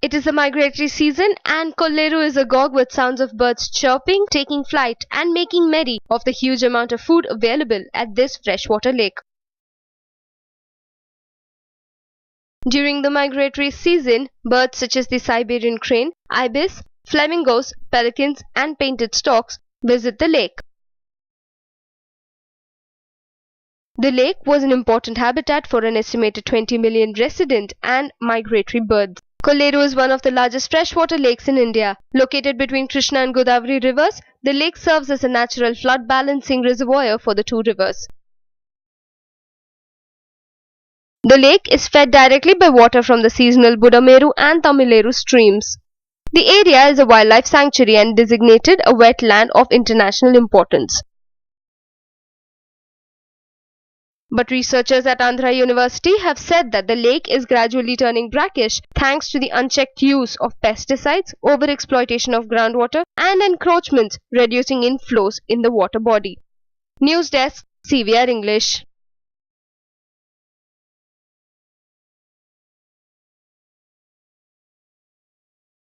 It is the migratory season, and Kolleru is agog with sounds of birds chirping, taking flight, and making merry of the huge amount of food available at this freshwater lake. During the migratory season, birds such as the Siberian crane, ibis, flamingos, pelicans, and painted storks visit the lake. The lake was an important habitat for an estimated 20 million resident and migratory birds. Kolleru is one of the largest freshwater lakes in India. Located between Krishna and Godavari rivers, the lake serves as a natural flood balancing reservoir for the two rivers. The lake is fed directly by water from the seasonal Budameru and Tamileru streams. The area is a wildlife sanctuary and designated a wetland of international importance. But researchers at Andhra University have said that the lake is gradually turning brackish thanks to the unchecked use of pesticides, overexploitation of groundwater, and encroachments, reducing inflows in the water body. News Desk, CVR English.